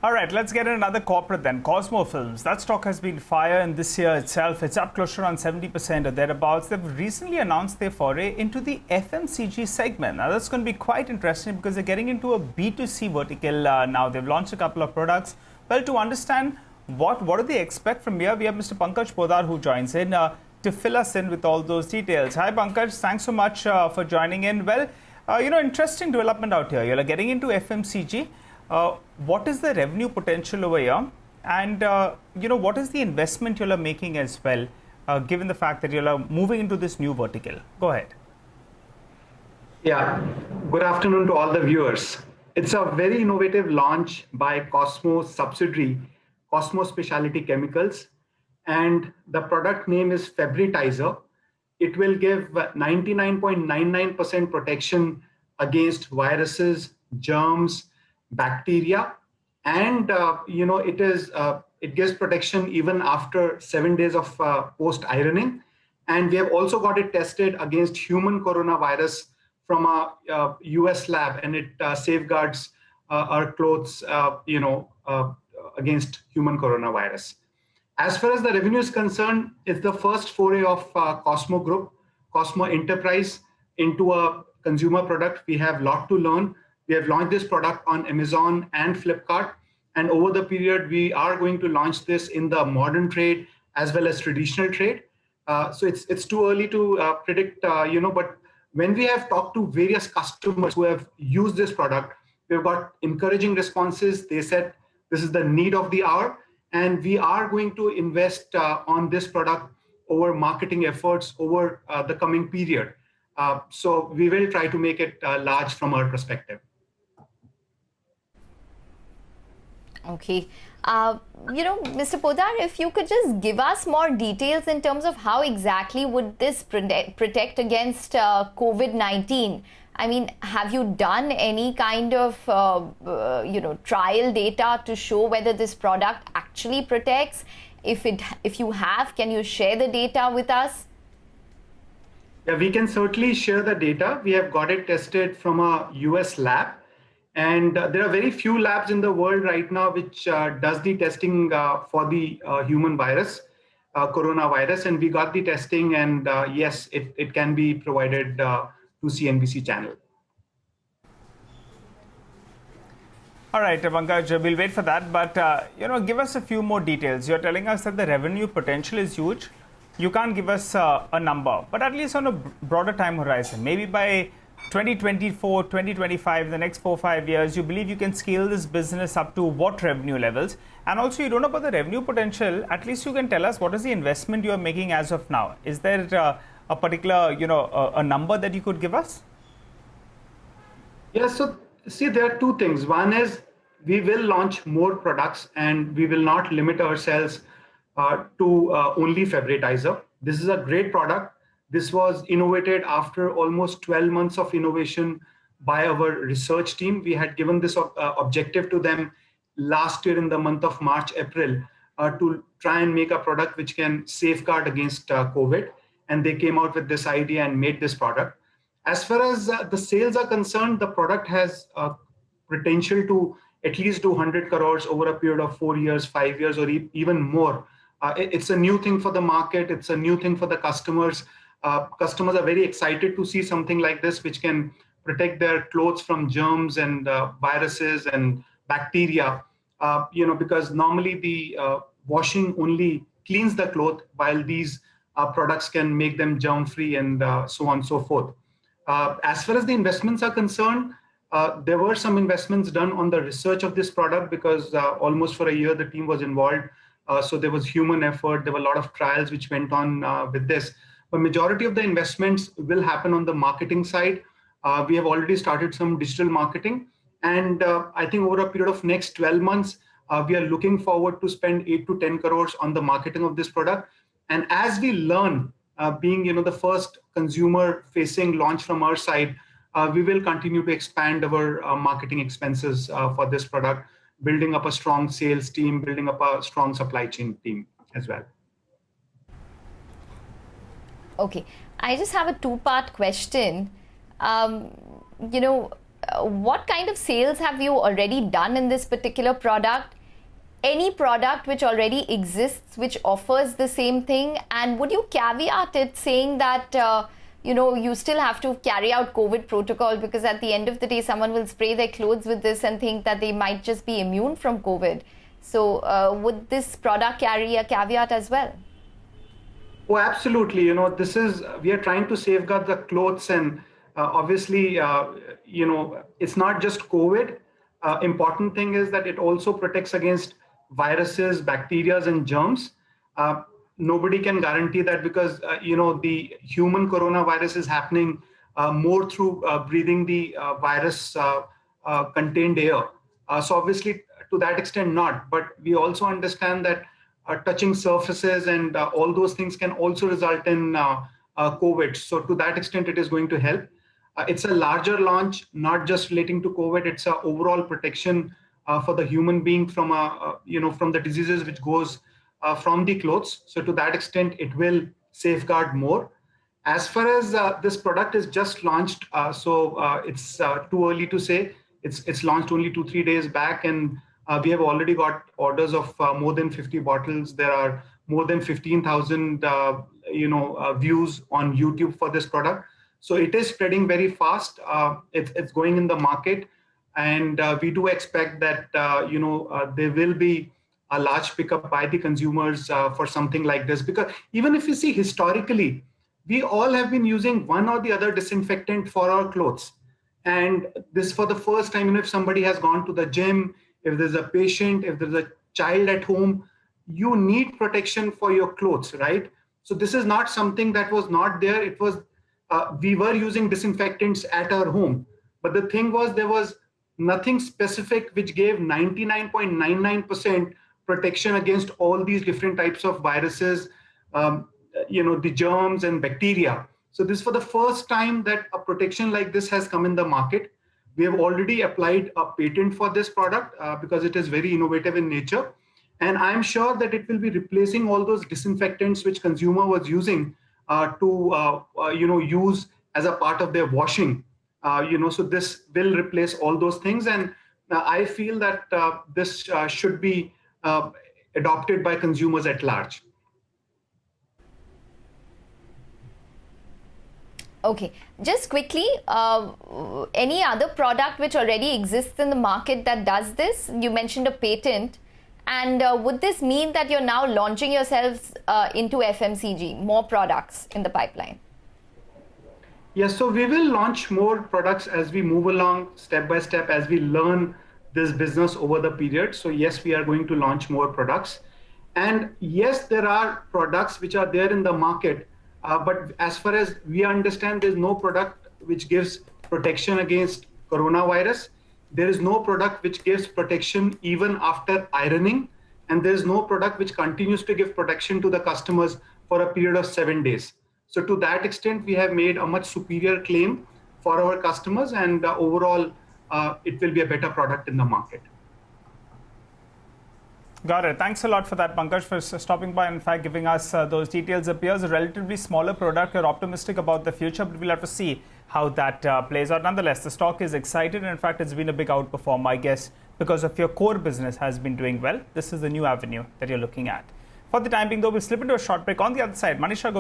All right, let's get in another corporate then. Cosmo Films. That stock has been fire in this year itself. It's up close to around 70% or thereabouts. They've recently announced their foray into the FMCG segment. Now, that's going to be quite interesting because they're getting into a B2C vertical now. They've launched a couple of products. Well, to understand what do they expect from here, we have Mr. Pankaj Podar who joins in to fill us in with all those details. Hi, Pankaj. Thanks so much for joining in. Well, interesting development out here. You're getting into FMCG. What is the revenue potential over here? And, what is the investment you're making as well, given the fact that you're moving into this new vertical? Go ahead. Yeah, good afternoon to all the viewers. It's a very innovative launch by Cosmo subsidiary, Cosmo Specialty Chemicals, and the product name is Febritizer. It will give 99.99% protection against viruses, germs, bacteria, and it gives protection even after 7 days of post ironing. And we have also got it tested against human coronavirus from a US lab, and it safeguards our clothes against human coronavirus. As far as the revenue is concerned, it's the first foray of Cosmo Group, Cosmo Enterprise into a consumer product. We have a lot to learn. We have launched this product on Amazon and Flipkart. And over the period, we are going to launch this in the modern trade as well as traditional trade. So it's too early to predict, but when we have talked to various customers who have used this product, we've got encouraging responses. They said this is the need of the hour, and we are going to invest on this product over marketing efforts over the coming period. So we will try to make it large from our perspective. Okay. Mr. Podar, if you could just give us more details in terms of how exactly would this protect against COVID-19? I mean, have you done any kind of, trial data to show whether this product actually protects? If you have, can you share the data with us? Yeah, we can certainly share the data. We have got it tested from a US lab. And there are very few labs in the world right now which does the testing for the human virus, coronavirus. And we got the testing, and yes, it can be provided to CNBC channel. All right, Pankaj, we'll wait for that. But, give us a few more details. You're telling us that the revenue potential is huge. You can't give us a number, but at least on a broader time horizon, maybe by 2024, 2025, the next 4 or 5 years, you believe you can scale this business up to what revenue levels? And also, you don't know about the revenue potential. At least you can tell us what is the investment you are making as of now. Is there a particular, a number that you could give us? Yeah, so see, there are two things. One is we will launch more products, and we will not limit ourselves to only Febritizer. This is a great product. This was innovated after almost 12 months of innovation by our research team. We had given this objective to them last year in the month of March, April, to try and make a product which can safeguard against COVID. And they came out with this idea and made this product. As far as the sales are concerned, the product has potential to at least do 100 crores over a period of 4 years, 5 years, or even more. It's a new thing for the market. It's a new thing for the customers. Customers are very excited to see something like this, which can protect their clothes from germs and viruses and bacteria. Because normally the washing only cleans the cloth, while these products can make them germ-free and so on and so forth. As far as the investments are concerned, there were some investments done on the research of this product because almost for a year the team was involved. So there was human effort. There were a lot of trials which went on with this. But majority of the investments will happen on the marketing side. We have already started some digital marketing. And I think over a period of next 12 months, we are looking forward to spend 8 to 10 crores on the marketing of this product. And as we learn, being the first consumer-facing launch from our side, we will continue to expand our marketing expenses for this product, building up a strong sales team, building up a strong supply chain team as well. Okay, I just have a two-part question. what kind of sales have you already done in this particular product? Any product which already exists which offers the same thing, and would you caveat it saying that you still have to carry out COVID protocol, because at the end of the day someone will spray their clothes with this and think that they might just be immune from COVID? So would this product carry a caveat as well? Oh, absolutely. We are trying to safeguard the clothes, and obviously, it's not just COVID. Important thing is that it also protects against viruses, bacteria, and germs. Nobody can guarantee that, because the human coronavirus is happening more through breathing the virus contained air. So obviously, to that extent, not. But we also understand that touching surfaces and all those things can also result in COVID. So to that extent, it is going to help. It's a larger launch, not just relating to COVID. It's an overall protection for the human being from from the diseases which goes from the clothes. So to that extent, it will safeguard more. As far as this product is just launched, it's too early to say. It's launched only 2-3 days back, and we have already got orders of more than 50 bottles. There are more than 15,000 views on YouTube for this product. So it is spreading very fast. It's going in the market, and we do expect that there will be a large pickup by the consumers for something like this. Because even if you see historically, we all have been using one or the other disinfectant for our clothes. And this, for the first time, if somebody has gone to the gym, if there's a patient, if there's a child at home, you need protection for your clothes, right? So this is not something that was not there. It was, we were using disinfectants at our home. But the thing was, there was nothing specific which gave 99.99% protection against all these different types of viruses, the germs and bacteria. So this is for the first time that a protection like this has come in the market. We have already applied a patent for this product because it is very innovative in nature. And I'm sure that it will be replacing all those disinfectants which consumer was using to use as a part of their washing. So this will replace all those things. And I feel that this should be adopted by consumers at large. Okay, just quickly, any other product which already exists in the market that does this? You mentioned a patent. And would this mean that you're now launching yourselves into FMCG, more products in the pipeline? Yes, so we will launch more products as we move along, step by step, as we learn this business over the period. So yes, we are going to launch more products. And yes, there are products which are there in the market. But as far as we understand, there's no product which gives protection against coronavirus. There is no product which gives protection even after ironing. And there's no product which continues to give protection to the customers for a period of 7 days. So to that extent, we have made a much superior claim for our customers, and overall, it will be a better product in the market. Got it. Thanks a lot for that, Pankaj, for stopping by and in fact giving us those details. Appears a relatively smaller product. You're optimistic about the future, but we'll have to see how that plays out. Nonetheless, the stock is excited, and in fact, it's been a big outperform, I guess, because of your core business has been doing well. This is the new avenue that you're looking at. For the time being, though, we'll slip into a short break. On the other side, Manisha